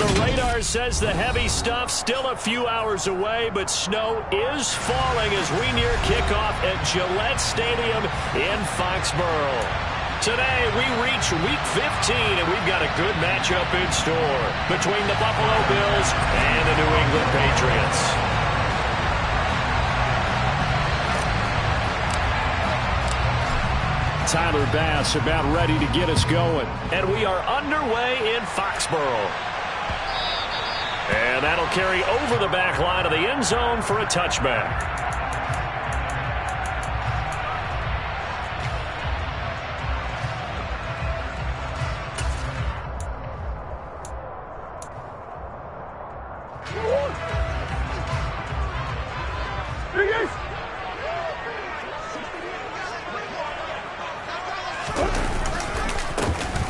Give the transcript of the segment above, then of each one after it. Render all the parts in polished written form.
the radar says the heavy stuff still a few hours away, but snow is falling as we near kickoff at Gillette Stadium in Foxborough. Today, we reach Week 15, and we've got a good matchup in store between the Buffalo Bills and the New England Patriots. Tyler Bass about ready to get us going. And we are underway in Foxborough. And that'll carry over the back line of the end zone for a touchback.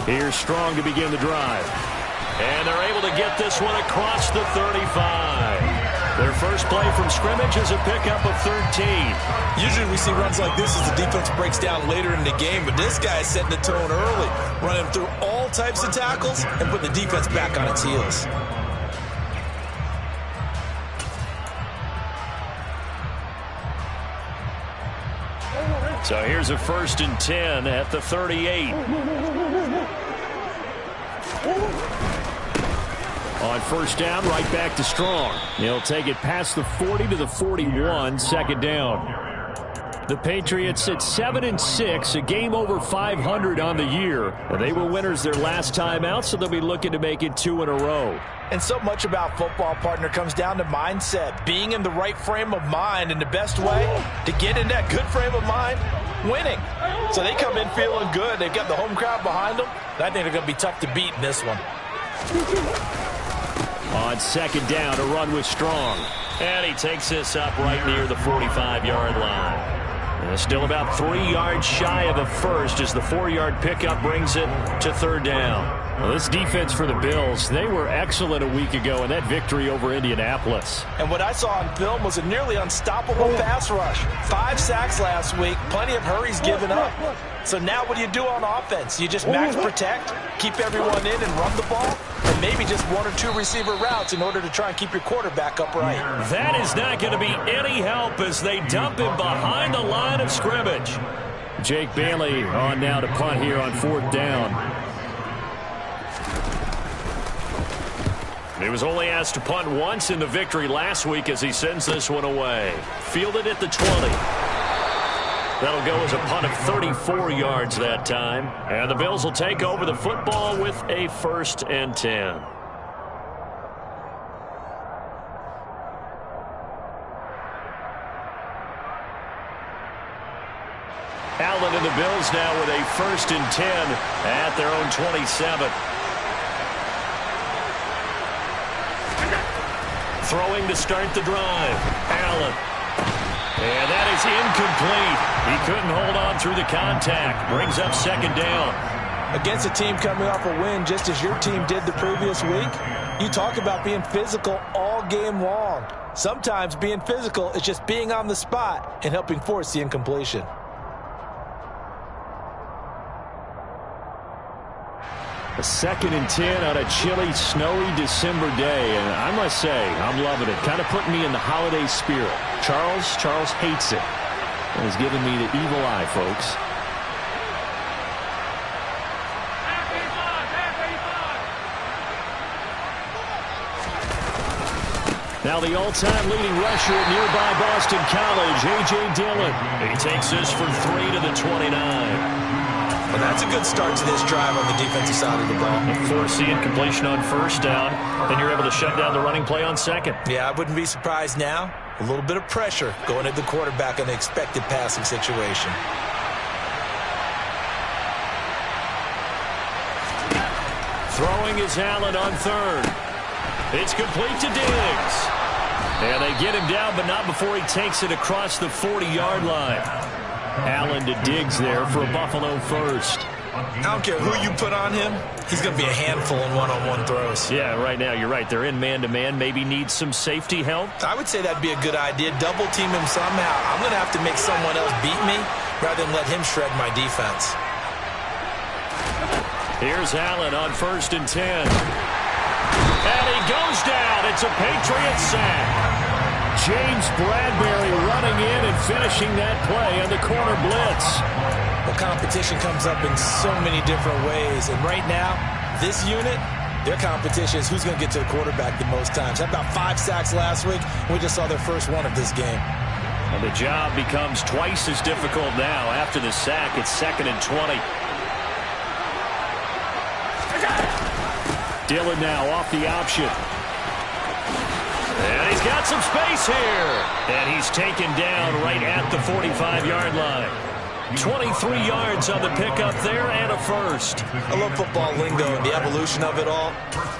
Here's Strong to begin the drive. And they're able to get this one across the 35. Their first play from scrimmage is a pickup of 13. Usually we see runs like this as the defense breaks down later in the game, but this guy is setting the tone early, running through all types of tackles and putting the defense back on its heels. So here's a 1st and 10 at the 38. On first down, right back to Strong. He'll take it past the 40 to the 41, second down. The Patriots at 7-6, a game over 500 on the year. They were winners their last time out, so they'll be looking to make it 2 in a row. And so much about football, partner, comes down to mindset, being in the right frame of mind, and the best way to get in that good frame of mind, winning. So they come in feeling good. They've got the home crowd behind them. I think they're going to be tough to beat in this one. On second down, a run with Strong. And he takes this up right near the 45-yard line. And still about 3 yards shy of a first as the 4-yard pickup brings it to third down. Well, this defense for the Bills, they were excellent a week ago in that victory over Indianapolis. And what I saw on film was a nearly unstoppable pass rush. 5 sacks last week, plenty of hurries given up. So now what do you do on offense? You just max protect, keep everyone in and run the ball, and maybe just 1 or 2 receiver routes in order to try and keep your quarterback upright. That is not going to be any help as they dump him behind the line of scrimmage. Jake Bailey on now to punt here on 4th down. He was only asked to punt once in the victory last week as he sends this one away. Fielded at the 20. That'll go as a punt of 34 yards that time. And the Bills will take over the football with a 1st and 10. Allen and the Bills now with a 1st and 10 at their own 27. Throwing to start the drive. Allen. And that is incomplete. He couldn't hold on through the contact. Brings up second down. Against a team coming off a win just as your team did the previous week, you talk about being physical all game long. Sometimes being physical is just being on the spot and helping force the incompletion. A 2nd and 10 on a chilly, snowy December day, and I must say, I'm loving it. Kind of putting me in the holiday spirit. Charles hates it. And he's giving me the evil eye, folks. Now the all-time leading rusher at nearby Boston College, A.J. Dillon. He takes this for 3 to the 29. Well, that's a good start to this drive on the defensive side of the ball. Force the incompletion on first down, then you're able to shut down the running play on second. Yeah, I wouldn't be surprised now. A little bit of pressure going at the quarterback in an expected passing situation. Throwing is Allen on 3rd. It's complete to Diggs. And they get him down, but not before he takes it across the 40-yard line. Allen to Diggs there for a Buffalo 1st. I don't care who you put on him. He's going to be a handful in one-on-one throws. Yeah, right now, you're right. They're in man-to-man. Maybe need some safety help. I would say that'd be a good idea. Double team him somehow. I'm going to have to make someone else beat me rather than let him shred my defense. Here's Allen on 1st and 10. And goes down. It's a Patriots sack. James Bradbury running in and finishing that play on the corner blitz. Well, competition comes up in so many different ways. And right now, this unit, their competition is who's going to get to the quarterback the most times. Had about 5 sacks last week. We just saw their first one of this game. And the job becomes twice as difficult now. After the sack, it's 2nd and 20. Dillon now off the option. And he's got some space here. And he's taken down right at the 45-yard line. 23 yards on the pickup there and a first. I love football lingo and the evolution of it all.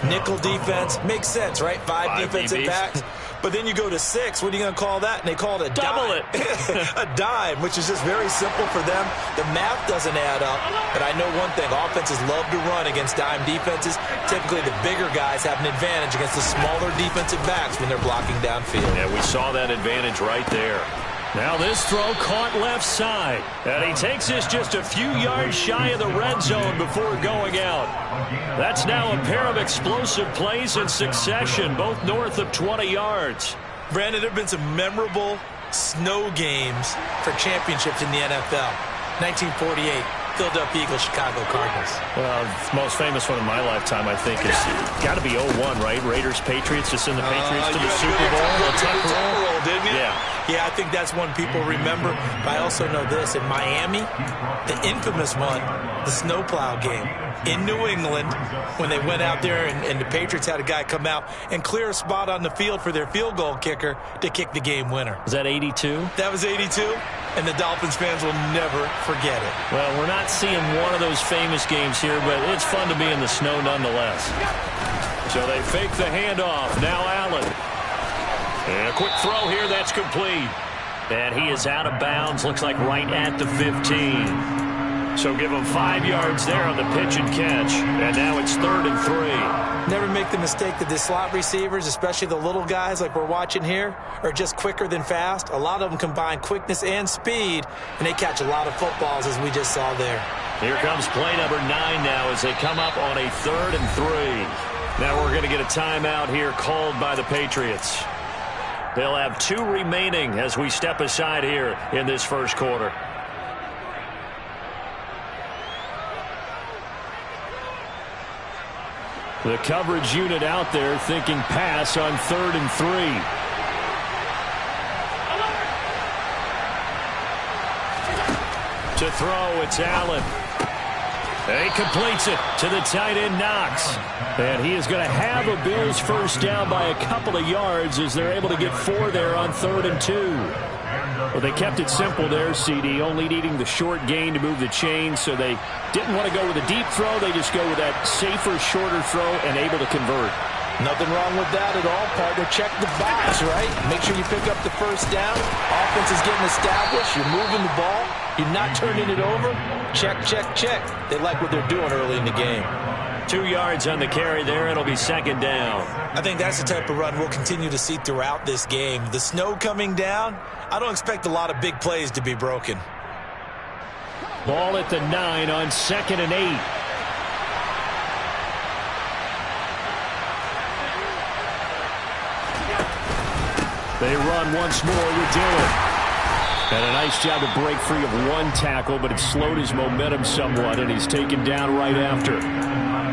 Nickel defense makes sense, right? 5 defensive backs. But then you go to 6. What are you going to call that? And they call it a double dime. it. A dime, which is just very simple for them. The math doesn't add up. But I know one thing. Offenses love to run against dime defenses. Typically, the bigger guys have an advantage against the smaller defensive backs when they're blocking downfield. Yeah, we saw that advantage right there. Now this throw caught left side. And he takes this just a few yards shy of the red zone before going out. That's now a pair of explosive plays in succession, both north of 20 yards. Brandon, there have been some memorable snow games for championships in the NFL. 1948. Philadelphia Eagles, Chicago Cardinals. Well, the most famous one in my lifetime, I think, is got to be 01, right? Raiders, Patriots, just send the Patriots to the Super Bowl. Roll, didn't you? Yeah, I think that's one people remember. But I also know this. In Miami, the infamous one, the snowplow game in New England, when they went out there and the Patriots had a guy come out and clear a spot on the field for their field goal kicker to kick the game winner. Was that 82? That was 82. And the Dolphins fans will never forget it. Well, we're not seeing one of those famous games here, but it's fun to be in the snow nonetheless. So they fake the handoff. Now Allen. And a quick throw here. That's complete. And he is out of bounds. Looks like right at the 15. So give him 5 yards there on the pitch and catch. And now it's 3rd and 3. Never make the mistake that the slot receivers, especially the little guys like we're watching here, are just quicker than fast. A lot of them combine quickness and speed, and they catch a lot of footballs, as we just saw there. Here comes play number 9 now as they come up on a 3rd and 3. Now we're going to get a timeout here called by the Patriots. They'll have 2 remaining as we step aside here in this first quarter. The coverage unit out there thinking pass on 3rd and 3. To throw, it's Allen. And he completes it to the tight end, Knox. And he is going to have a Bills first down by a couple of yards as they're able to get 4 there on 3rd and 2. Well, they kept it simple there, CD, only needing the short gain to move the chain, so they didn't want to go with a deep throw. They just go with that safer, shorter throw and able to convert. Nothing wrong with that at all, partner. Check the box, right? Make sure you pick up the first down. Offense is getting established. You're moving the ball. You're not turning it over. Check, check, check. They like what they're doing early in the game. 2 yards on the carry there. It'll be 2nd down. I think that's the type of run we'll continue to see throughout this game. The snow coming down, I don't expect a lot of big plays to be broken. Ball at the 9 on 2nd and 8. They run once more with Dillon. And a nice job to break free of 1 tackle, but it slowed his momentum somewhat, and he's taken down right after.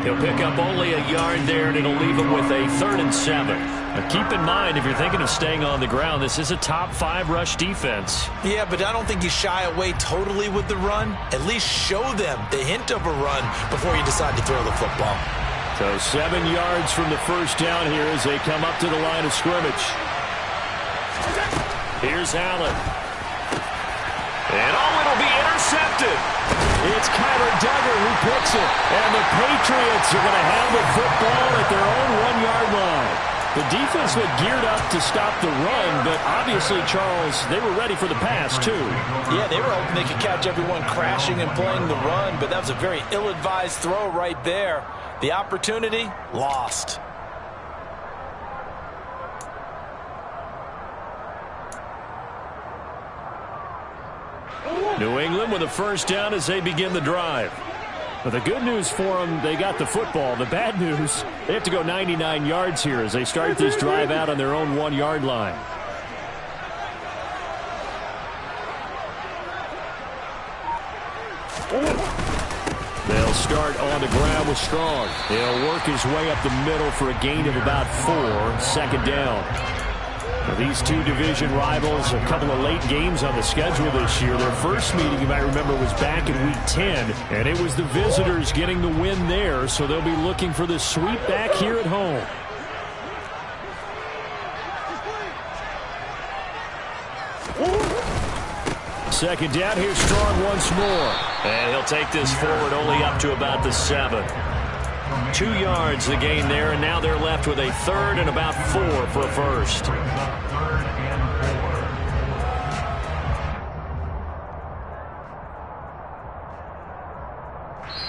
He'll pick up only a yard there, and it'll leave him with a 3rd and 7. Now keep in mind, if you're thinking of staying on the ground, this is a top 5 rush defense. Yeah, but I don't think you shy away totally with the run. At least show them the hint of a run before you decide to throw the football. So 7 yards from the first down here as they come up to the line of scrimmage. Here's Allen. And it'll be intercepted. It's Kyler Duggar who picks it. And the Patriots are going to have the football at their own 1-yard line. The defense looked geared up to stop the run, but obviously, Charles, they were ready for the pass, too. Yeah, they were hoping they could catch everyone crashing and playing the run, but that was a very ill-advised throw right there. The opportunity, lost. New England with a first down as they begin the drive. Well, the good news for them, they got the football. The bad news, they have to go 99 yards here as they start this drive out on their own 1-yard line. They'll start on the ground with Strong. He'll work his way up the middle for a gain of about 4, second down. Now, these two division rivals, a couple of late games on the schedule this year. Their first meeting, you might remember, was back in Week 10, and it was the visitors getting the win there, so they'll be looking for the sweep back here at home. Second down, here's Strong once more. And he'll take this forward only up to about the 7. 2 yards the gain there, and now they're left with a third and about 4 for a first.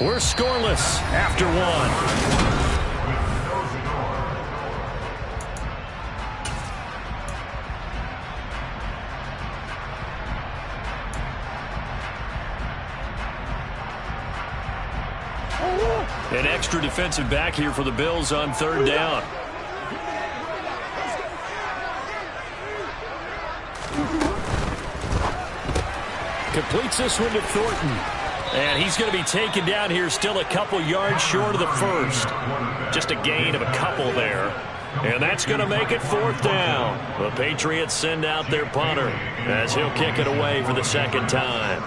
We're scoreless after 1. An extra defensive back here for the Bills on third down. Completes this one to Thornton. And he's going to be taken down here still a couple yards short of the first. Just a gain of a couple there. And that's going to make it fourth down. The Patriots send out their punter as he'll kick it away for the second time.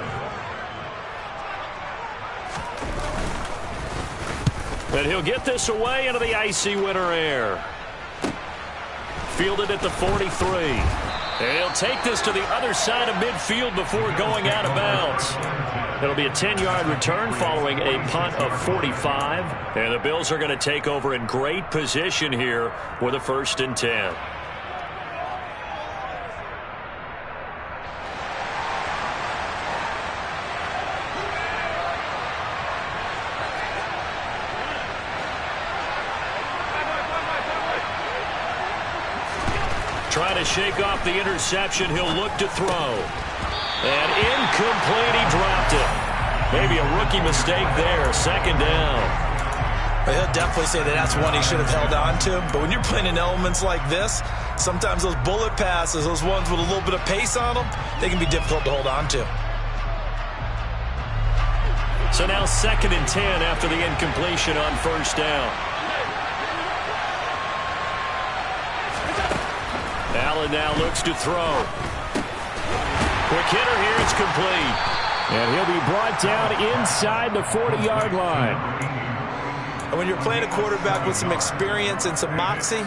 And he'll get this away into the icy winter air. Fielded at the 43. And he'll take this to the other side of midfield before going out of bounds. It'll be a 10-yard return following a punt of 45. And the Bills are going to take over in great position here with a 1st and 10. Trying to shake off the interception. He'll look to throw. And incomplete. He dropped it. Maybe a rookie mistake there. Second down. But he'll definitely say that that's one he should have held on to. But when you're playing in elements like this, sometimes those bullet passes, those ones with a little bit of pace on them, they can be difficult to hold on to. So now 2nd and 10 after the incompletion on first down. Allen now looks to throw. Quick hitter here, it's complete. And he'll be brought down inside the 40-yard line. And when you're playing a quarterback with some experience and some moxie,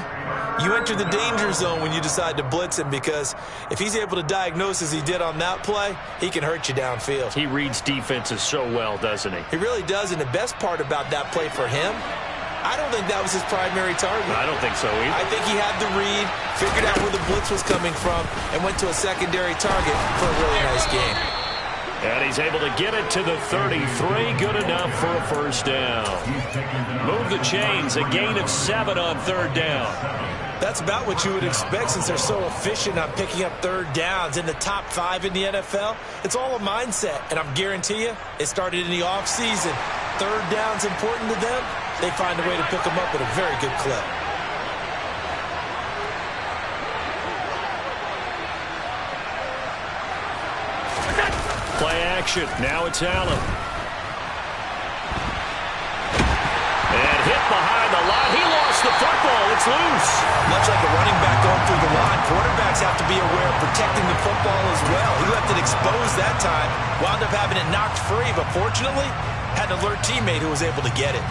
you enter the danger zone when you decide to blitz him, because if he's able to diagnose as he did on that play, he can hurt you downfield. He reads defenses so well, doesn't he? He really does, and the best part about that play for him, I don't think that was his primary target. I don't think so either. I think he had the read, figured out where the blitz was coming from, and went to a secondary target for a really nice game. And he's able to get it to the 33. Good enough for a first down. Move the chains. A gain of 7 on third down. That's about what you would expect since they're so efficient on picking up third downs. In the top 5 in the NFL, it's all a mindset. And I'm guarantee you, it started in the offseason. Third down's important to them. They find a way to pick them up at a very good clip. Play action. Now it's Allen. And hit behind the line. He lost the football. It's loose. Much like a running back going through the line, quarterbacks have to be aware of protecting the football as well. He left it exposed that time. Wound up having it knocked free, but fortunately, had an alert teammate who was able to get it.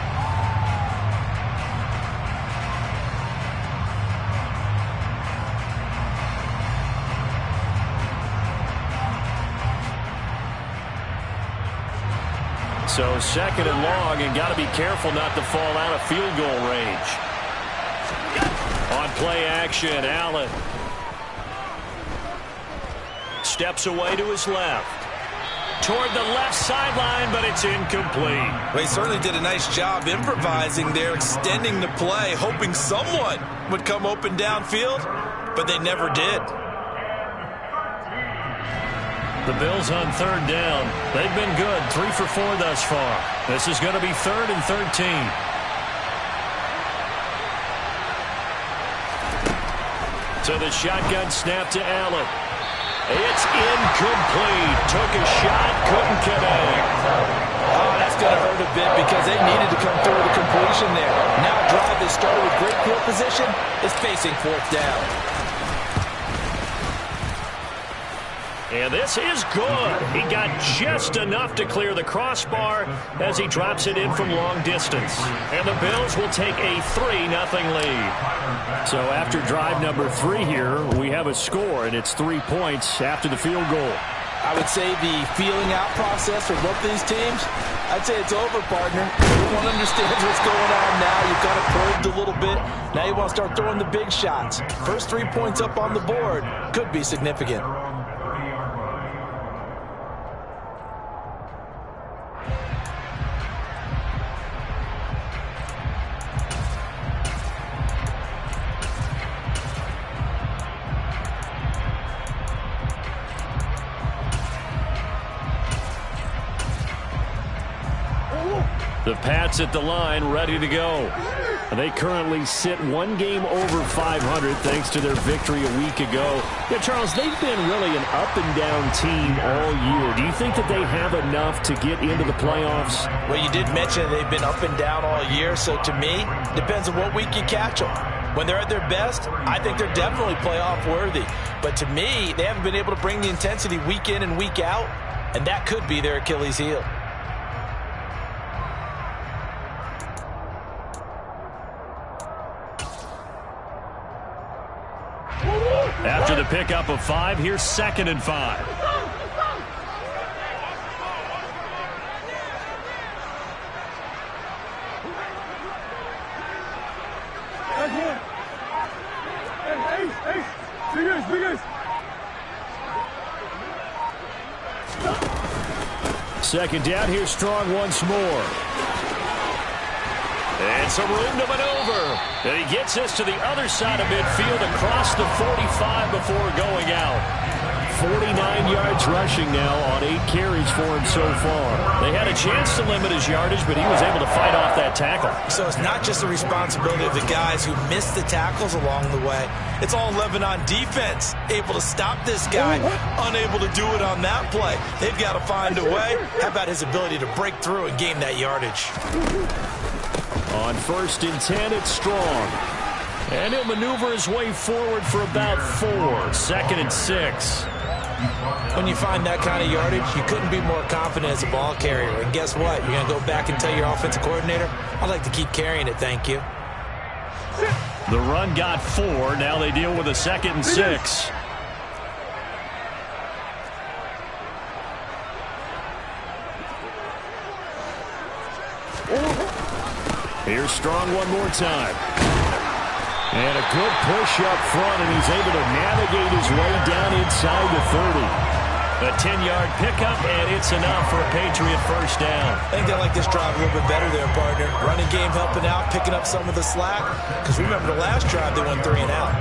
So 2nd and long, and got to be careful not to fall out of field goal range. On play action, Allen steps away to his left. Toward the left sideline, but it's incomplete. Well, he certainly did a nice job improvising there, extending the play, hoping someone would come open downfield, but they never did. The Bills on third down. They've been good, 3 for 4 thus far. This is going to be 3rd and 13. So the shotgun snap to Allen. It's incomplete. Took a shot, couldn't connect. Oh, that's going to hurt a bit because they needed to come through with a completion there. Now a drive that started with great field position is facing 4th down. And this is good. He got just enough to clear the crossbar as he drops it in from long distance. And the Bills will take a 3-0 lead. So after drive number 3 here, we have a score, and it's 3 points after the field goal. I would say the feeling out process for both these teams, I'd say it's over, partner. Everyone understands what's going on now. You've got it probed a little bit. Now you want to start throwing the big shots. First 3 points up on the board could be significant. The Pats at the line, ready to go. They currently sit 1 game over 500 thanks to their victory a week ago. Yeah, Charles, they've been really an up-and-down team all year. Do you think that they have enough to get into the playoffs? Well, you did mention they've been up and down all year, so to me, depends on what week you catch them. When they're at their best, I think they're definitely playoff worthy. But to me, they haven't been able to bring the intensity week in and week out, and that could be their Achilles heel. After the pickup of 5, here's 2nd and 5. Second down, here's Strong once more. It's a room to maneuver. And he gets this to the other side of midfield across the 45 before going out. 49 yards rushing now on 8 carries for him so far. They had a chance to limit his yardage, but he was able to fight off that tackle. So it's not just the responsibility of the guys who missed the tackles along the way. It's all 11 on defense, able to stop this guy, unable to do it on that play. They've got to find a way. How about his ability to break through and gain that yardage? On 1st and 10, it's Strong. And he'll maneuver his way forward for about 4. 2nd and 6. When you find that kind of yardage, you couldn't be more confident as a ball carrier. And guess what? You're going to go back and tell your offensive coordinator, I'd like to keep carrying it, thank you. The run got 4. Now they deal with a 2nd and 6. Here's Strong one more time. And a good push up front, and he's able to navigate his way down inside the 30. A 10-yard pickup, and it's enough for a Patriot first down. I think they like this drive a little bit better there, partner. Running game helping out, picking up some of the slack. Because remember the last drive, they went 3 and out.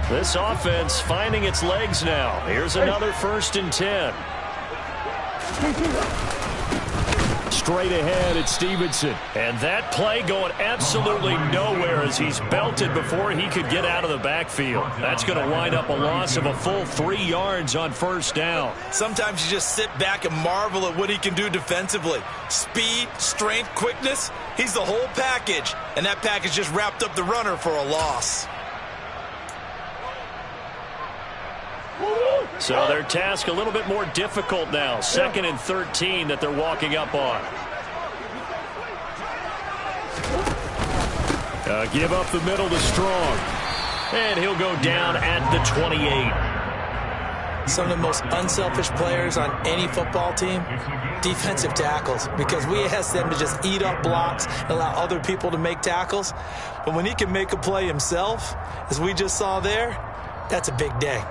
This offense finding its legs now. Here's another 1st and 10. Straight ahead at Stevenson. And that play going absolutely nowhere as he's belted before he could get out of the backfield. That's going to wind up a loss of a full 3 yards on 1st down. Sometimes you just sit back and marvel at what he can do defensively. Speed, strength, quickness. He's the whole package. And that package just wrapped up the runner for a loss. So their task a little bit more difficult now. 2nd and 13 that they're walking up on. Give up the middle to Strong. And he'll go down at the 28. Some of the most unselfish players on any football team, defensive tackles. Because we ask them to just eat up blocks and allow other people to make tackles. But when he can make a play himself, as we just saw there, that's a big day.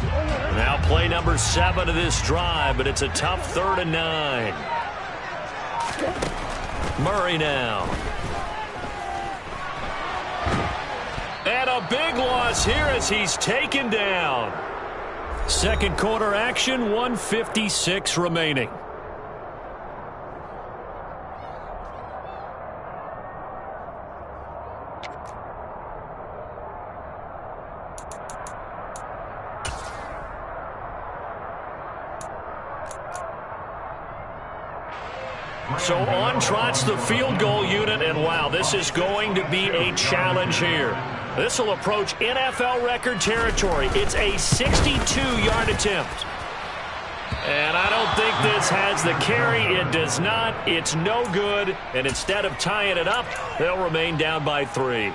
Now play number 7 of this drive, but it's a tough 3rd and 9. Murray now. And a big loss here as he's taken down. Second quarter action, 1:56 remaining. So on trots the field goal unit, and wow, this is going to be a challenge here. This will approach NFL record territory. It's a 62-yard attempt. And I don't think this has the carry. It does not. It's no good. And instead of tying it up, they'll remain down by 3.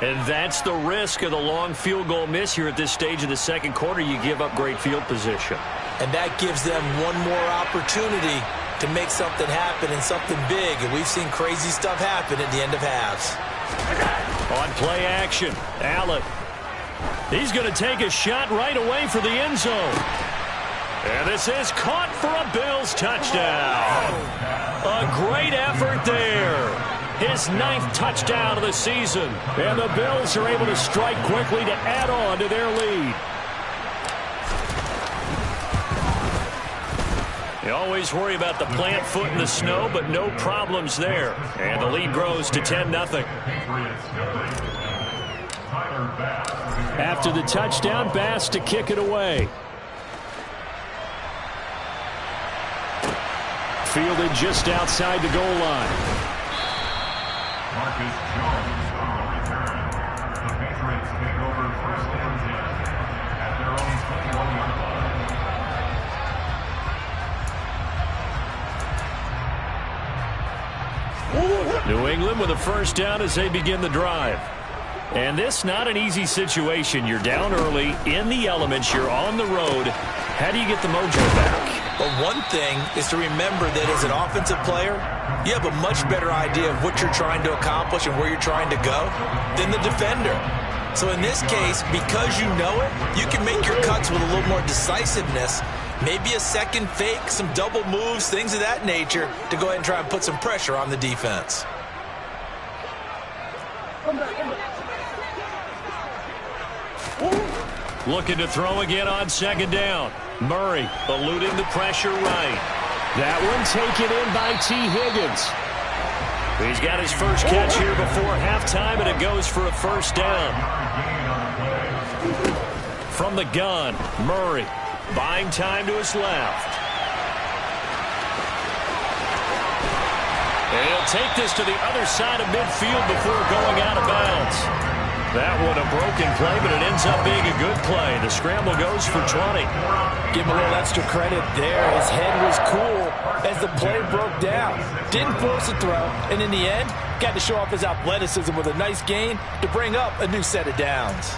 And that's the risk of the long field goal miss here at this stage of the second quarter. You give up great field position. And that gives them one more opportunity to make something happen and something big. And we've seen crazy stuff happen at the end of halves. On play action, Allen. He's going to take a shot right away for the end zone. And this is caught for a Bills touchdown. A great effort there. His 9th touchdown of the season. And the Bills are able to strike quickly to add on to their lead. You always worry about the plant foot in the snow, but no problems there. And the lead grows to 10-0. After the touchdown, Bass to kick it away. Fielded just outside the goal line. Marcus Jones on the return. The Patriots take over first and 10 at their own 21-yard line. New England with a first down as they begin the drive. And this not an easy situation. You're down early, in the elements, you're on the road. How do you get the mojo back? But one thing is to remember that as an offensive player, you have a much better idea of what you're trying to accomplish and where you're trying to go than the defender. So in this case, because you know it, you can make your cuts with a little more decisiveness. Maybe a second fake, some double moves, things of that nature to go ahead and try and put some pressure on the defense. Looking to throw again on second down. Murray eluding the pressure right. That one taken in by T. Higgins. He's got his first catch here before halftime, and it goes for a first down. From the gun, Murray buying time to his left. And he'll take this to the other side of midfield before going out of bounds. That one a broken play, but it ends up being a good play. The scramble goes for 20. Give him a little extra credit there. His head was cool as the play broke down. Didn't force a throw, and in the end, got to show off his athleticism with a nice gain to bring up a new set of downs.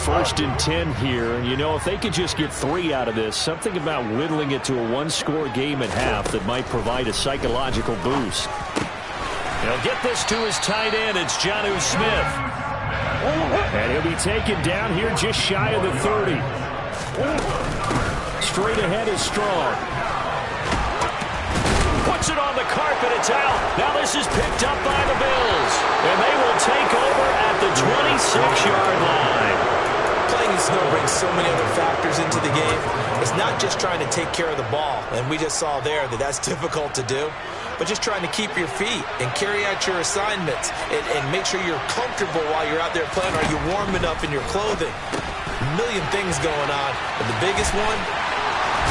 First and 10 here, and you know, if they could just get 3 out of this, something about whittling it to a one-score game at half that might provide a psychological boost. He'll get this to his tight end. It's Jonnu Smith. And he'll be taken down here just shy of the 30. Straight ahead is Strong. Puts it on the carpet. It's out. Now this is picked up by the Bills. And they will take over at the 26-yard line. Playing in snow brings so many other factors into the game. It's not just trying to take care of the ball, and we just saw there that that's difficult to do, but just trying to keep your feet and carry out your assignments and make sure you're comfortable while you're out there playing. Are you warm enough in your clothing? A million things going on, but the biggest one,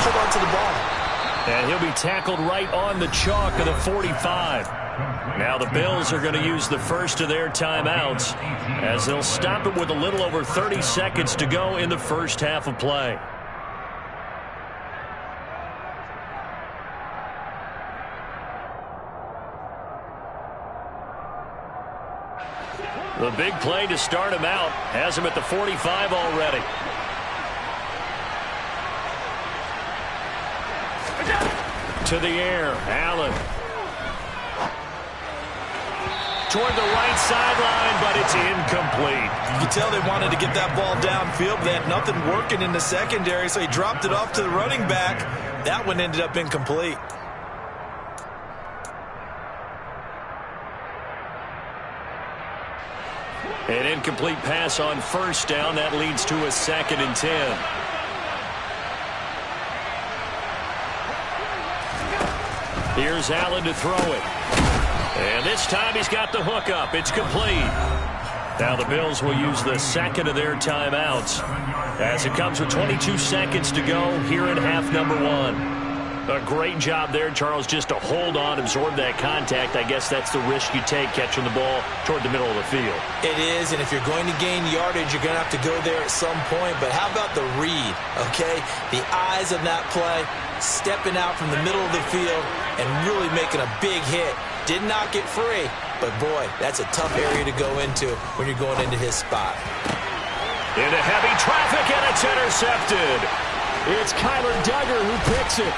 hold on to the ball. And he'll be tackled right on the chalk of the 45. Now the Bills are going to use the first of their timeouts as they'll stop it with a little over 30 seconds to go in the first half of play. The big play to start him out has him at the 45 already. To the air, Allen. Toward the right sideline, but it's It's incomplete. You can tell they wanted to get that ball downfield, but they had nothing working in the secondary, so he dropped it off to the running back. That one ended up incomplete. An incomplete pass on first down. That leads to a 2nd and 10. Here's Allen to throw it. And this time he's got the hook up. It's complete. Now the Bills will use the second of their timeouts as it comes with 22 seconds to go here in half number 1. A great job there, Charles, just to hold on, absorb that contact. I guess that's the risk you take catching the ball toward the middle of the field. It is, and if you're going to gain yardage, you're going to have to go there at some point. But how about the read, okay? The eyes of that play, stepping out from the middle of the field and really making a big hit. Did not get free, but boy, that's a tough area to go into when you're going into his spot. Into heavy traffic, and it's intercepted. It's Kyler Duggar who picks it.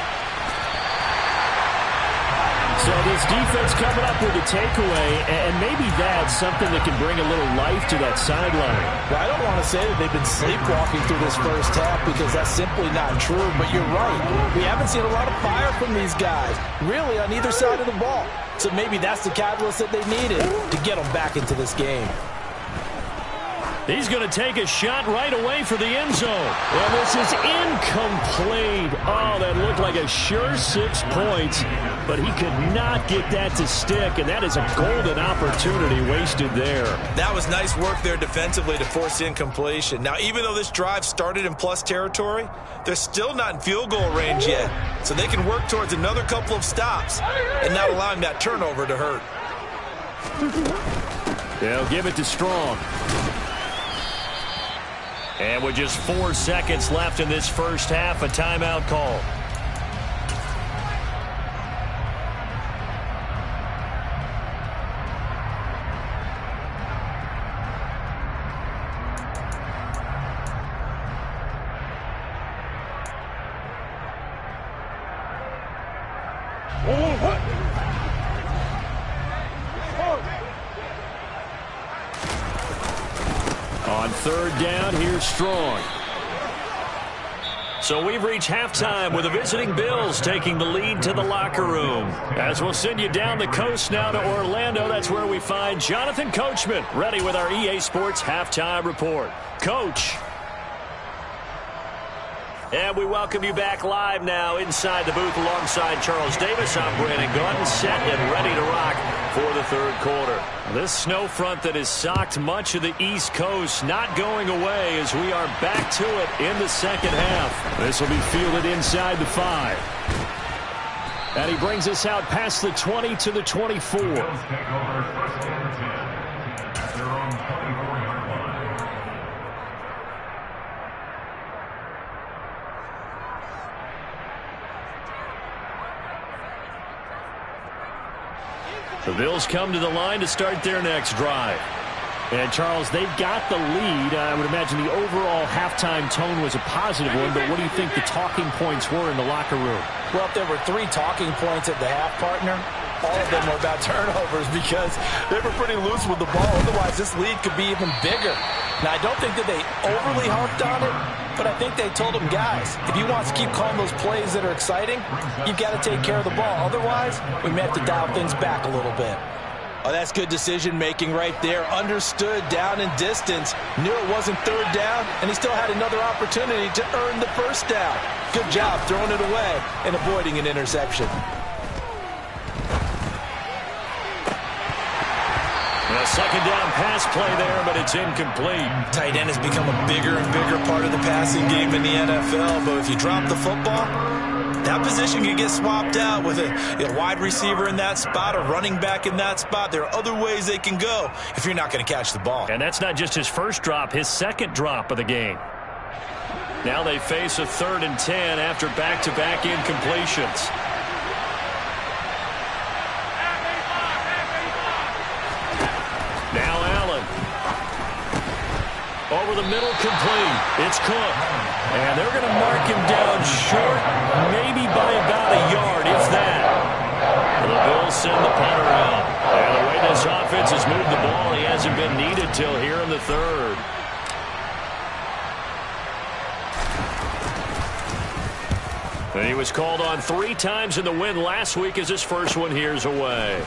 So this defense coming up with a takeaway, and maybe that's something that can bring a little life to that sideline. Well, I don't want to say that they've been sleepwalking through this first half because that's simply not true, but you're right. We haven't seen a lot of fire from these guys, really, on either side of the ball. So maybe that's the catalyst that they needed to get them back into this game. He's going to take a shot right away for the end zone. And this is incomplete. Oh, that looked like a sure 6 points, but he could not get that to stick, and that is a golden opportunity wasted there. That was nice work there defensively to force incompletion. Now, even though this drive started in plus territory, they're still not in field goal range yet, so they can work towards another couple of stops and not allowing that turnover to hurt. They'll give it to Strong. And with just 4 seconds left in this first half, a timeout call. On 3rd down, here's Strong. So we've reached halftime with the visiting Bills taking the lead to the locker room. As we'll send you down the coast now to Orlando, that's where we find Jonathan Coachman, ready with our EA Sports Halftime Report. Coach. And we welcome you back live now inside the booth alongside Charles Davis. I'm Brandon Gordon, set and ready to rock for the 3rd quarter. This snow front that has socked much of the East Coast not going away as we are back to it in the 2nd half. This will be fielded inside the 5. And he brings us out past the 20 to the 24. Bills take over 1st and 10 at their own 24-yard line. The Bills come to the line to start their next drive. And, Charles, they've got the lead. I would imagine the overall halftime tone was a positive one, but what do you think the talking points were in the locker room? Well, if there were 3 talking points at the half, partner, all of them were about turnovers because they were pretty loose with the ball. Otherwise, this lead could be even bigger. Now, I don't think that they overly harped on it, but I think they told them, guys, if you want to keep calling those plays that are exciting, you've got to take care of the ball. Otherwise, we may have to dial things back a little bit. Oh, that's good decision-making right there. Understood down and distance. Knew it wasn't 3rd down, and he still had another opportunity to earn the 1st down. Good job throwing it away and avoiding an interception. A 2nd down pass play there, but it's incomplete. Tight end has become a bigger and bigger part of the passing game in the NFL, but if you drop the football, that position can get swapped out with a wide receiver in that spot, a running back in that spot. There are other ways they can go if you're not going to catch the ball. And that's not just his first drop, his 2nd drop of the game. Now they face a 3rd and 10 after back-to-back incompletions. Now Allen. Over the middle, complete. It's Cook. And they're going to mark him down short, maybe by about a yard, if that. The Bills send the punter out. And the way this offense has moved the ball, he hasn't been needed till here in the third. And he was called on 3 times in the win last week as his first one here's away.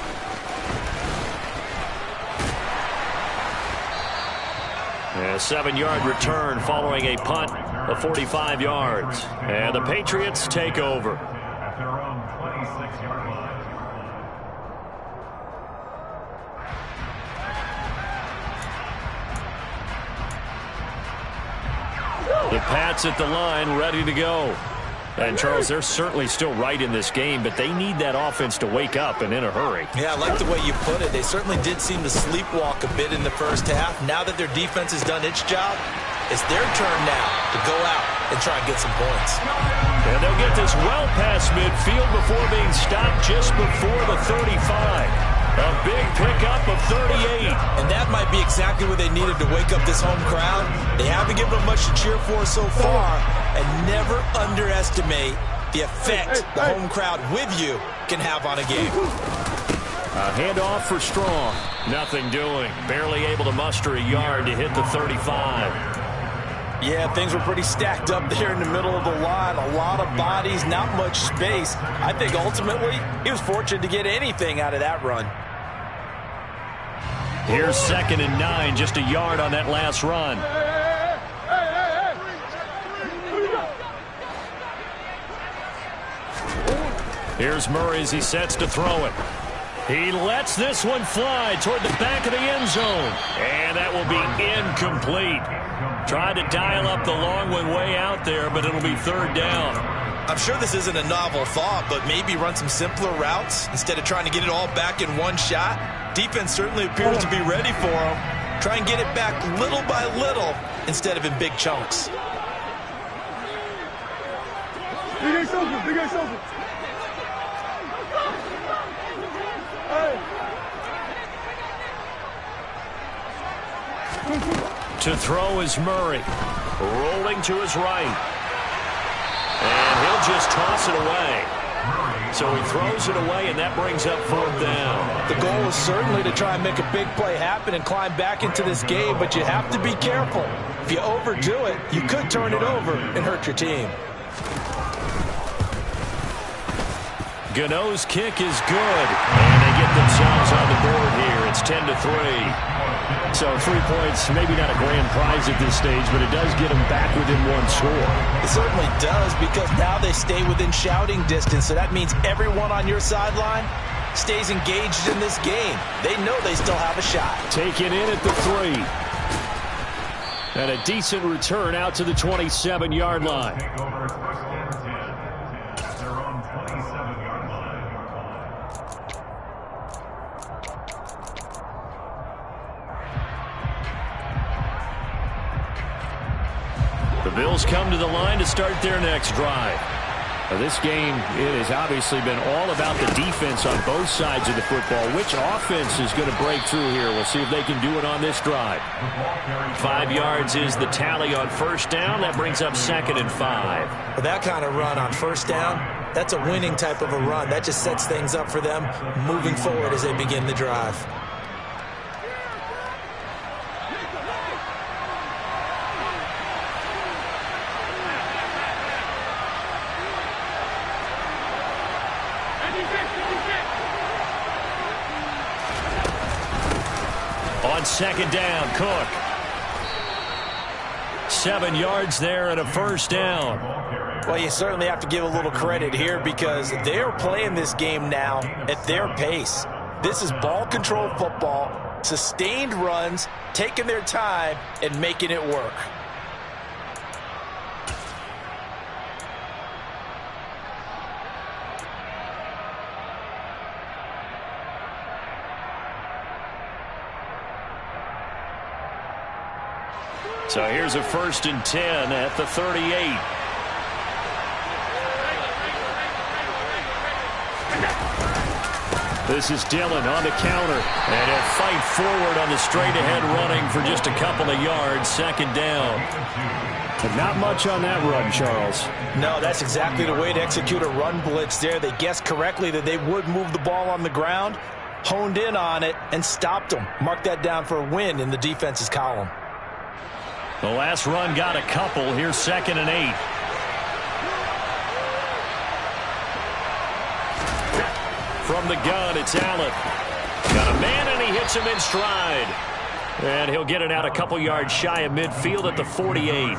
A 7-yard return following a punt of 45 yards. And the Patriots take over. At their own 26-yard line. The Pats at the line, ready to go. And, Charles, they're certainly still right in this game, but they need that offense to wake up and in a hurry. Yeah, I like the way you put it. They certainly did seem to sleepwalk a bit in the first half. Now that their defense has done its job, it's their turn now to go out and try and get some points. And they'll get this well past midfield before being stopped just before the 35. A big pickup of 38. And that might be exactly what they needed to wake up this home crowd. They haven't given them much to cheer for so far. And never underestimate the effect the home crowd with you can have on a game. A handoff for Strong. Nothing doing. Barely able to muster a yard to hit the 35. Yeah, things were pretty stacked up there in the middle of the line. A lot of bodies, not much space. I think ultimately he was fortunate to get anything out of that run. Here's 2nd and 9, just a yard on that last run. Here's Murray as he sets to throw it. He lets this one fly toward the back of the end zone. And that will be incomplete. Tried to dial up the long one way out there, but it'll be 3rd down. I'm sure this isn't a novel thought, but maybe run some simpler routes instead of trying to get it all back in one shot. Defense certainly appears to be ready for him. Try and get it back little by little instead of in big chunks. To throw is Murray. Rolling to his right. And he'll just toss it away. So he throws it away, and that brings up 4th down. The goal is certainly to try and make a big play happen and climb back into this game, but you have to be careful. If you overdo it, you could turn it over and hurt your team. Gano's kick is good, and they get themselves on the board here. It's 10-3. So 3 points, maybe not a grand prize at this stage, but it does get them back within 1 score. It certainly does, because now they stay within shouting distance, so that means everyone on your sideline stays engaged in this game. They know they still have a shot. Taken in at the 3. And a decent return out to the 27-yard line. Take over 1st and 10 at their own 27-yard line. The Bills come to the line to start their next drive. Now, this game, it has obviously been all about the defense on both sides of the football. Which offense is going to break through here? We'll see if they can do it on this drive. 5 yards is the tally on 1st down. That brings up 2nd and 5. With that kind of run on 1st down, that's a winning type of a run. That just sets things up for them moving forward as they begin the drive. On 2nd down, Cook. 7 yards there and a 1st down. Well, you certainly have to give a little credit here because they're playing this game now at their pace. This is ball control football, sustained runs, taking their time and making it work. So here's a 1st and 10 at the 38. This is Dillon on the counter, and he'll fight forward on the straight-ahead running for just a couple of yards. 2nd down. But not much on that run, Charles. No, that's exactly the way to execute a run blitz there. They guessed correctly that they would move the ball on the ground. honed in on it, and stopped him. Mark that down for a win in the defense's column. The last run got a couple. Here's 2nd and 8. From the gun, it's Allen. Got a man, and he hits him in stride. And he'll get it out a couple yards shy of midfield at the 48.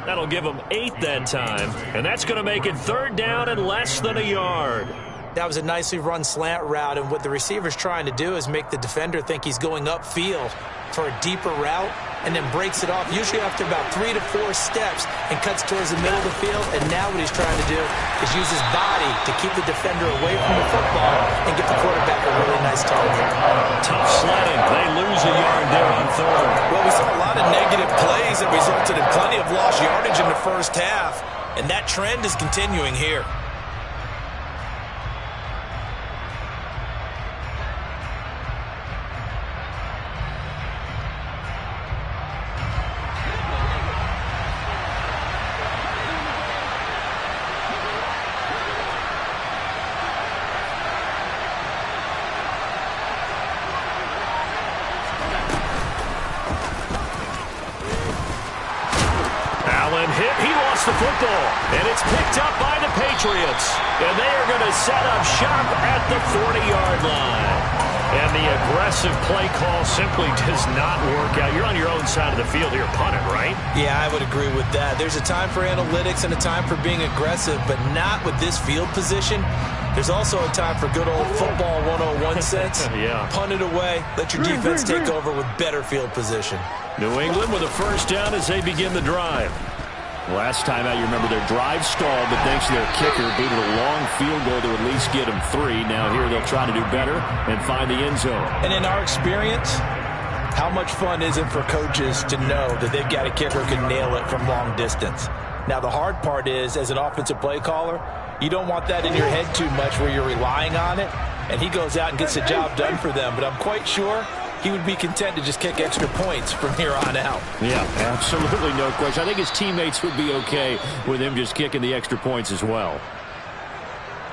That'll give him 8 that time. And that's going to make it 3rd down and less than a yard. That was a nicely run slant route, and what the receiver's trying to do is make the defender think he's going upfield for a deeper route, and then breaks it off, usually after about 3 to 4 steps, and cuts towards the middle of the field. And now what he's trying to do is use his body to keep the defender away from the football and get the quarterback a really nice target. Tough sledding. They lose a yard there on 3rd. Well, we saw a lot of negative plays that resulted in plenty of lost yardage in the first half, and that trend is continuing here. The football, and it's picked up by the Patriots, and they are going to set up shop at the 40-yard line. And the aggressive play call simply does not work out. You're on your own side of the field here, punting, right? Yeah, I would agree with that. There's a time for analytics and a time for being aggressive, but not with this field position. There's also a time for good old football 101 sense. Yeah. Punt it away, let your defense take over with better field position. New England with a 1st down as they begin the drive. Last time out, you remember their drive stalled, but thanks to their kicker, booted a long field goal to at least get them 3. Now here they'll try to do better and find the end zone. And in our experience, how much fun is it for coaches to know that they've got a kicker who can nail it from long distance? Now, the hard part is, as an offensive play caller, you don't want that in your head too much where you're relying on it, and he goes out and gets the job done for them. But I'm quite sure he would be content to just kick extra points from here on out. Yeah, absolutely no question. I think his teammates would be okay with him just kicking the extra points as well.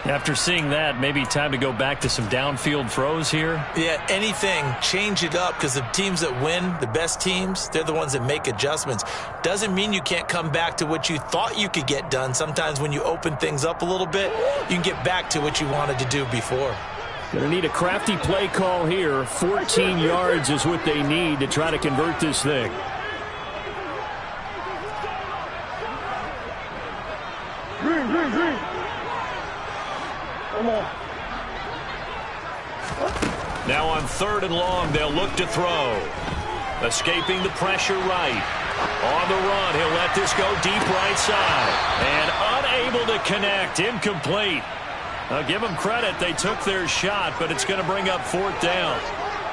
After seeing that, maybe time to go back to some downfield throws here. Yeah, anything. Change it up, because the teams that win, the best teams, they're the ones that make adjustments. Doesn't mean you can't come back to what you thought you could get done. Sometimes when you open things up a little bit, you can get back to what you wanted to do before. Going to need a crafty play call here. 14 yards is what they need to try to convert this thing. Green. Come on. Now on 3rd and long, they'll look to throw. Escaping the pressure right. On the run, he'll let this go deep right side. And unable to connect. Incomplete. I'll give them credit. They took their shot, but it's going to bring up 4th down.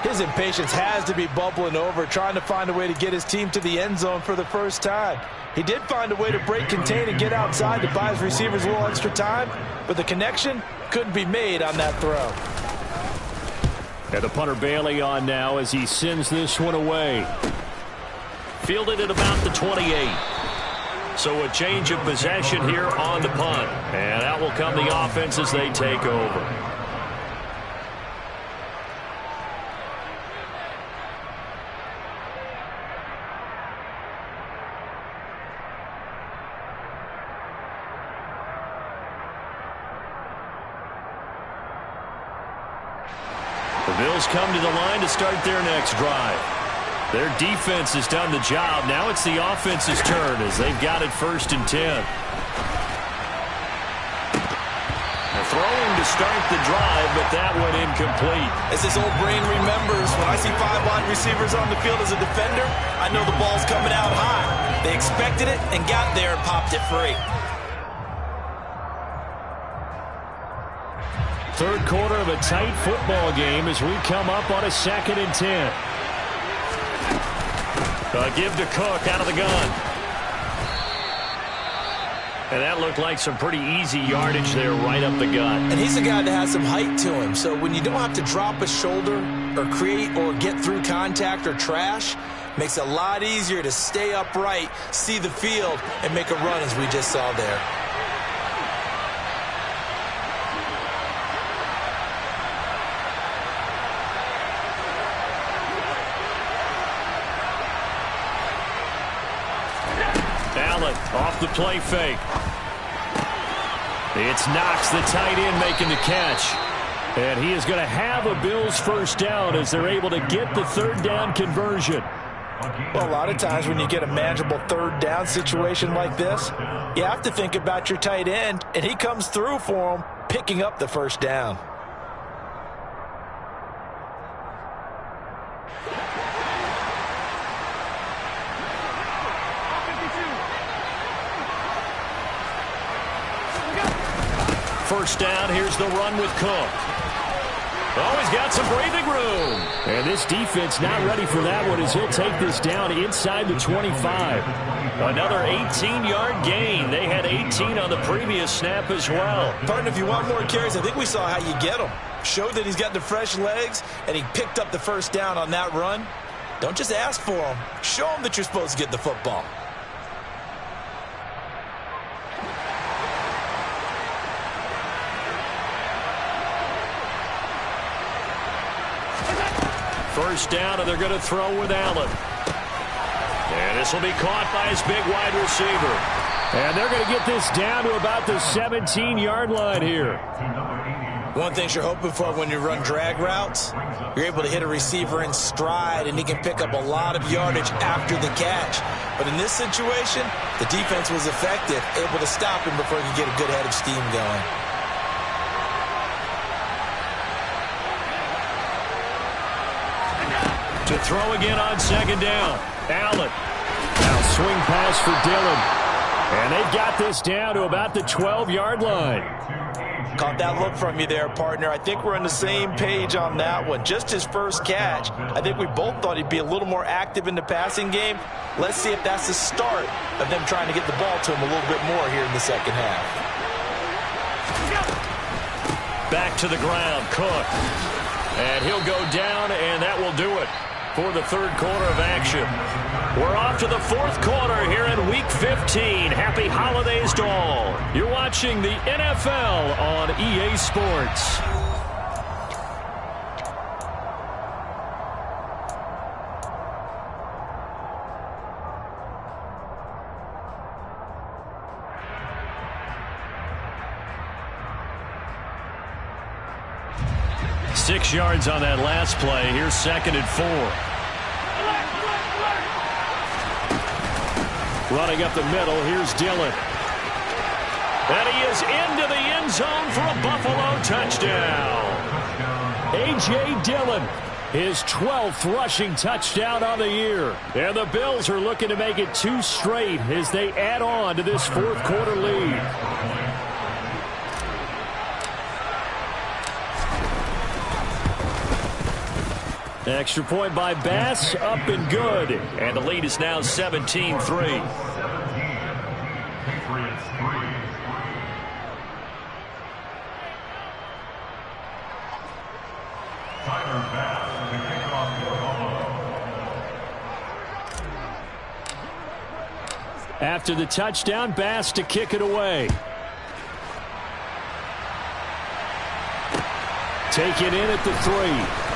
His impatience has to be bubbling over, trying to find a way to get his team to the end zone for the first time. He did find a way to break, contain, and get outside to buy his receivers a little extra time, but the connection couldn't be made on that throw. And the punter Bailey on now as he sends this one away. Fielded at about the 28. So a change of possession here on the punt. And out will come the offense as they take over. The Bills come to the line to start their next drive. Their defense has done the job. Now it's the offense's turn as they've got it 1st and 10. They're throwing to start the drive, but that one incomplete. As his old brain remembers, when I see 5 wide receivers on the field as a defender, I know the ball's coming out high. They expected it and got there and popped it free. 3rd quarter of a tight football game as we come up on a 2nd and 10. Give to Cook out of the gun. And that looked like some pretty easy yardage there right up the gut. And he's a guy that has some height to him. So when you don't have to drop a shoulder or create or get through contact or trash, makes it a lot easier to stay upright, see the field, and make a run as we just saw there. Allen off the play fake. It's Knox, the tight end, making the catch. And he is going to have a Bills first down as they're able to get the third down conversion. Well, a lot of times when you get a manageable third down situation like this, you have to think about your tight end, and he comes through for him, picking up the first down. First down, here's the run with Cook. Oh, he's got some breathing room. And this defense not ready for that one as he'll take this down inside the 25. Another 18-yard gain. They had 18 on the previous snap as well. Partner, if you want more carries, I think we saw how you get them. Showed that he's got the fresh legs, and he picked up the first down on that run. Don't just ask for him. Show him that you're supposed to get the football. First down, and they're going to throw with Allen. And this will be caught by his big wide receiver. And they're going to get this down to about the 17-yard line here. One thing you're hoping for when you run drag routes, you're able to hit a receiver in stride, and he can pick up a lot of yardage after the catch. But in this situation, the defense was effective, able to stop him before he could get a good head of steam going. To throw again on second down. Allen. Now swing pass for Dillon. And they've got this down to about the 12-yard line. Caught that look from you there, partner. I think we're on the same page on that one. Just his first catch. I think we both thought he'd be a little more active in the passing game. Let's see if that's the start of them trying to get the ball to him a little bit more here in the second half. Back to the ground, Cook. And he'll go down, and that will do it for the third quarter of action. We're off to the fourth quarter here in Week 15. Happy holidays to all. You're watching the NFL on EA Sports. Six yards on that last play. Here's second and 4. Running up the middle, here's Dillon. And he is into the end zone for a Buffalo touchdown. A.J. Dillon, his 12th rushing touchdown on the year. And the Bills are looking to make it 2 straight as they add on to this fourth quarter lead. Extra point by Bass, up and good. And the lead is now 17-3. After the touchdown, Bass to kick it away. Take it in at the 3.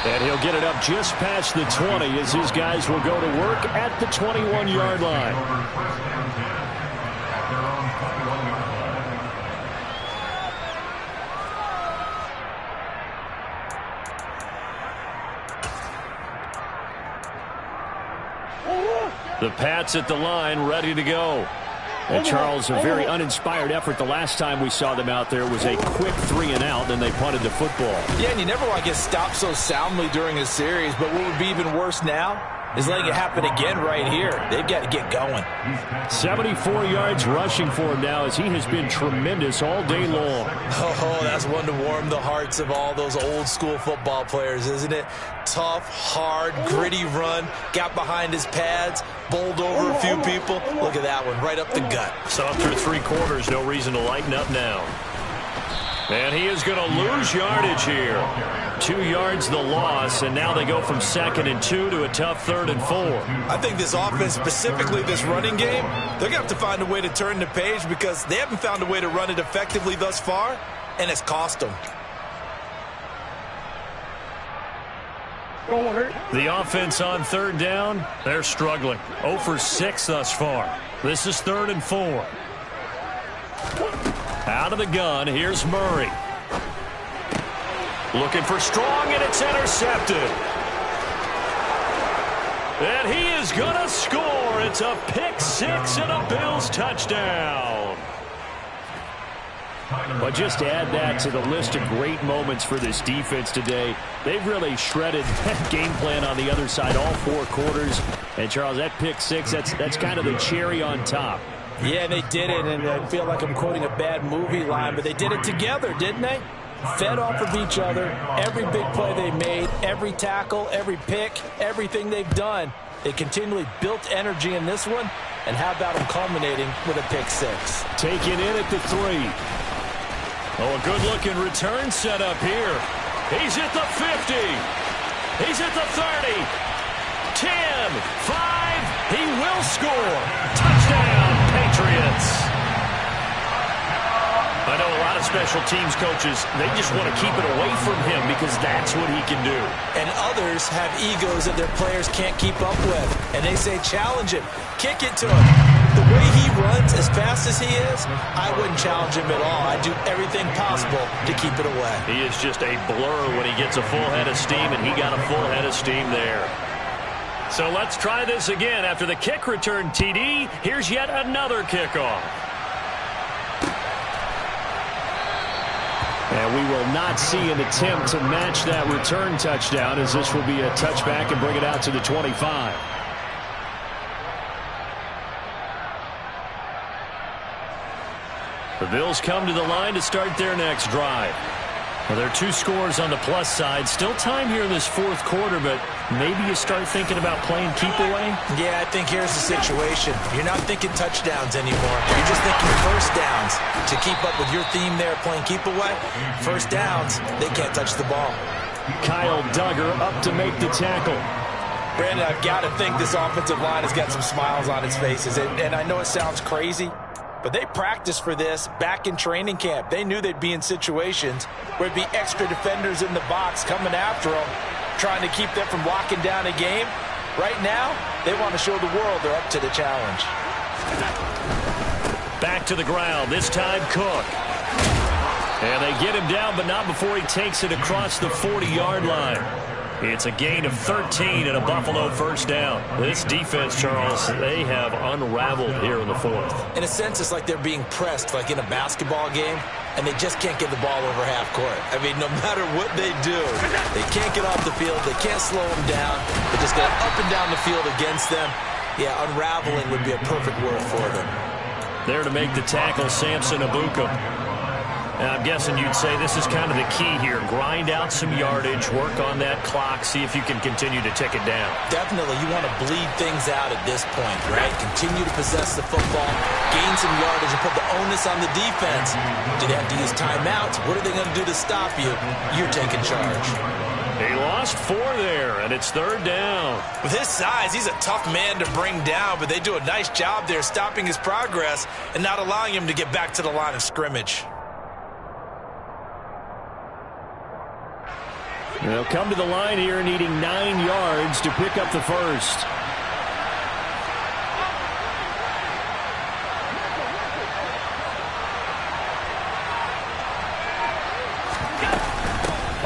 And he'll get it up just past the 20 as his guys will go to work at the 21-yard line. The Pats at the line, ready to go. And Charles, a very uninspired effort the last time we saw them out there was a quick 3-and-out, and they punted the football. Yeah, and you never want to get stopped so soundly during a series, but what would be even worse now is letting it happen again right here. They've got to get going. 74 yards rushing for him now as he has been tremendous all day long. Oh, that's one to warm the hearts of all those old-school football players, isn't it? Tough, hard, gritty run, got behind his pads, bowled over a few people. Look at that one, right up the gut. So after 3 quarters, no reason to lighten up now. And he is going to lose yardage here. 2 yards the loss, and now they go from 2nd and 2 to a tough 3rd and 4. I think this offense, specifically this running game, they're going to have to find a way to turn the page because they haven't found a way to run it effectively thus far, and it's cost them. The offense on third down, they're struggling. 0 for 6 thus far. This is 3rd and 4. Out of the gun, here's Murray. Looking for Strong, and it's intercepted. And he is going to score. It's a pick 6 and a Bills touchdown. But just add that to the list of great moments for this defense today. They've really shredded that game plan on the other side all 4 quarters. And, Charles, that pick 6, that's kind of the cherry on top. Yeah, they did it, and I feel like I'm quoting a bad movie line, but they did it together, didn't they? Fed off of each other, every big play they made, every tackle, every pick, everything they've done. They continually built energy in this one, and how about them culminating with a pick 6? Taken in at the 3. Oh, a good-looking return set up here. He's at the 50. He's at the 30. 10, 5. He will score. Touchdown, Patriots. I know a lot of special teams coaches, they just want to keep it away from him because that's what he can do. And others have egos that their players can't keep up with. And they say, challenge him. Kick it to him. The way he runs, as fast as he is, I wouldn't challenge him at all. I'd do everything possible to keep it away. He is just a blur when he gets a full head of steam, and he got a full head of steam there. So let's try this again. After the kick return TD, here's yet another kickoff. And we will not see an attempt to match that return touchdown, as this will be a touchback and bring it out to the 25. The Bills come to the line to start their next drive. Well, there are 2 scores on the plus side. Still time here in this 4th quarter, but maybe you start thinking about playing keep away? Yeah, I think here's the situation. You're not thinking touchdowns anymore. You're just thinking first downs. To keep up with your theme there, playing keep away, first downs, they can't touch the ball. Kyle Duggar up to make the tackle. Brandon, I've got to think this offensive line has got some smiles on its faces. And I know it sounds crazy, but they practiced for this back in training camp. They knew they'd be in situations where there'd be extra defenders in the box coming after them, trying to keep them from locking down a game. Right now, they want to show the world they're up to the challenge. Back to the ground, this time Cook. And they get him down, but not before he takes it across the 40-yard line. It's a gain of 13 and a Buffalo first down. This defense, Charles, they have unraveled here in the 4th. In a sense, it's like they're being pressed, like in a basketball game, and they just can't get the ball over half court. I mean, no matter what they do, they can't get off the field. They can't slow them down. They just go up and down the field against them. Yeah, unraveling would be a perfect word for them. There to make the tackle, Samson Abuka. And I'm guessing you'd say this is kind of the key here. Grind out some yardage, work on that clock, see if you can continue to tick it down. Definitely, you want to bleed things out at this point, right? Continue to possess the football, gain some yardage, and put the onus on the defense. Do they have to use timeouts? What are they going to do to stop you? You're taking charge. He lost 4 there, and it's 3rd down. With his size, he's a tough man to bring down, but they do a nice job there stopping his progress and not allowing him to get back to the line of scrimmage. They'll come to the line here needing 9 yards to pick up the first.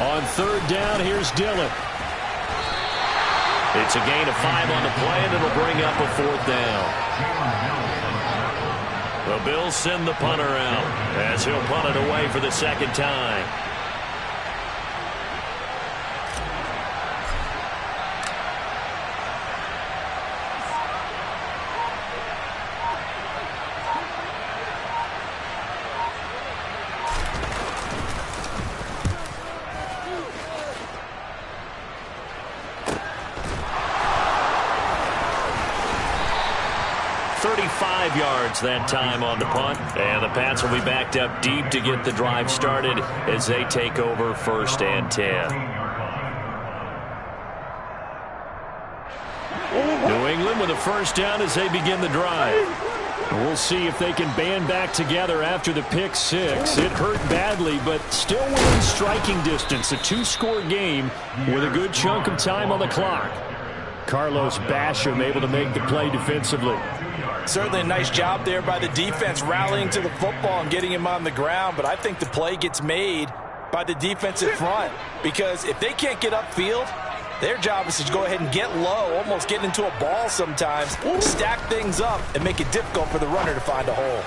On 3rd down, here's Dillon. It's a gain of 5 on the play, and it'll bring up a 4th down. The Bills send the punter out as he'll punt it away for the 2nd time. Yards that time on the punt, and the Pats will be backed up deep to get the drive started as they take over 1st and 10. New England with a first down as they begin the drive. We'll see if they can band back together after the pick six. It hurt badly, but still within striking distance. A two-score game with a good chunk of time on the clock. Carlos Basham able to make the play defensively. Certainly a nice job there by the defense, rallying to the football and getting him on the ground. But I think the play gets made by the defensive front, because if they can't get upfield, their job is to go ahead and get low, almost get into a ball sometimes, stack things up, and make it difficult for the runner to find a hole.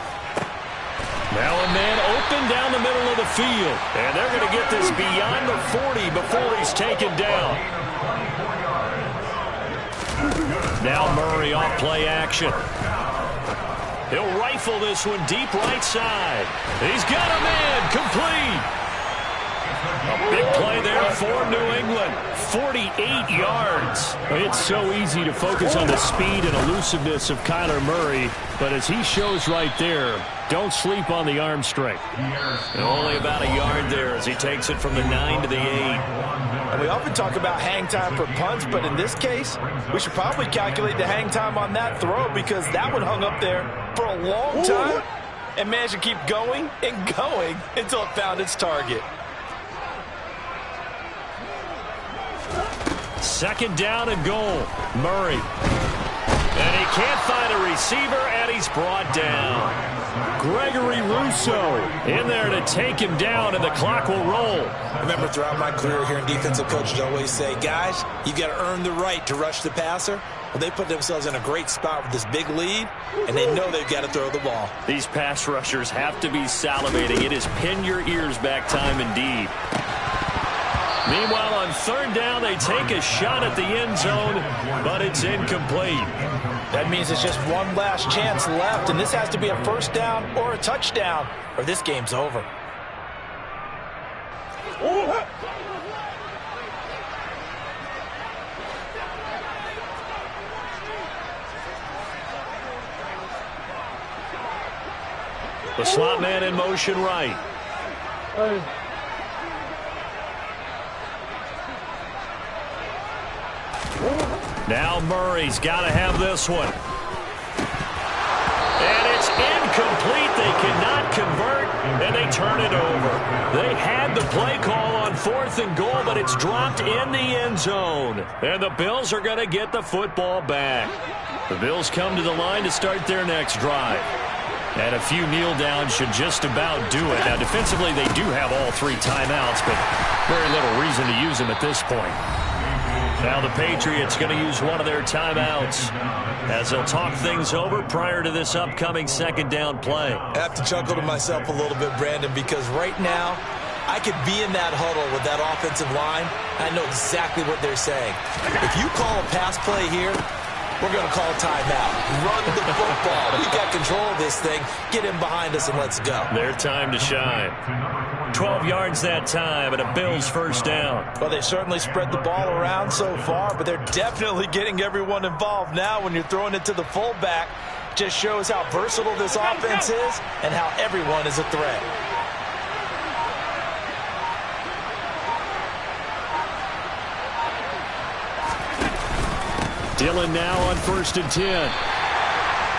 Now a man open down the middle of the field, and they're going to get this beyond the 40 before he's taken down. Now Murray off play action. He'll rifle this one deep right side. He's got a man complete. A big play there for New England. 48 yards. It's so easy to focus on the speed and elusiveness of Kyler Murray, but as he shows right there, don't sleep on the arm strength. And only about a yard there as he takes it from the 9 to the 8. And we often talk about hang time for punts, but in this case, we should probably calculate the hang time on that throw, because that one hung up there for a long time and managed to keep going and going until it found its target. Second down and goal. Murray. And he can't find a receiver, and he's brought down. Gregory Rousseau in there to take him down, and the clock will roll. I remember throughout my career here in defensive coaches always say, guys, you've got to earn the right to rush the passer. Well, they put themselves in a great spot with this big lead, and they know they've got to throw the ball. These pass rushers have to be salivating. It is pin your ears back time indeed. Meanwhile, on third down, they take a shot at the end zone, but it's incomplete. That means it's just one last chance left, and this has to be a first down or a touchdown, or this game's over. The slot man in motion right. Now Murray's got to have this one. And it's incomplete. They cannot convert, and they turn it over. They had the play call on 4th and goal, but it's dropped in the end zone. And the Bills are going to get the football back. The Bills come to the line to start their next drive. And a few kneel downs should just about do it. Now, defensively, they do have all 3 timeouts, but very little reason to use them at this point. Now the Patriots going to use one of their timeouts as they'll talk things over prior to this upcoming second down play. I have to chuckle to myself a little bit, Brandon, because right now I could be in that huddle with that offensive line. I know exactly what they're saying. If you call a pass play here, we're going to call timeout. Run the football. We've got control of this thing. Get him behind us and let's go. Their time to shine. 12 yards that time and a Bills first down. Well, they certainly spread the ball around so far, but they're definitely getting everyone involved now when you're throwing it to the fullback. Just shows how versatile this offense is and how everyone is a threat. Dillon now on 1st and 10.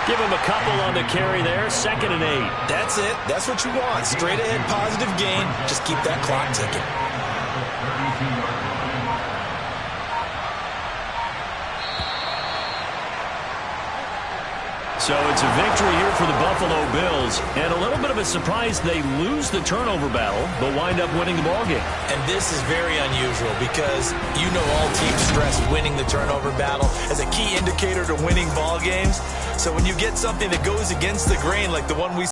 Give him a couple on the carry there. 2nd and 8. That's it. That's what you want. Straight ahead positive gain. Just keep that clock ticking. So it's a victory here for the Buffalo Bills. And a little bit of a surprise, they lose the turnover battle, but wind up winning the ballgame. And this is very unusual because you know all teams stress winning the turnover battle as a key indicator to winning ball games. So when you get something that goes against the grain like the one we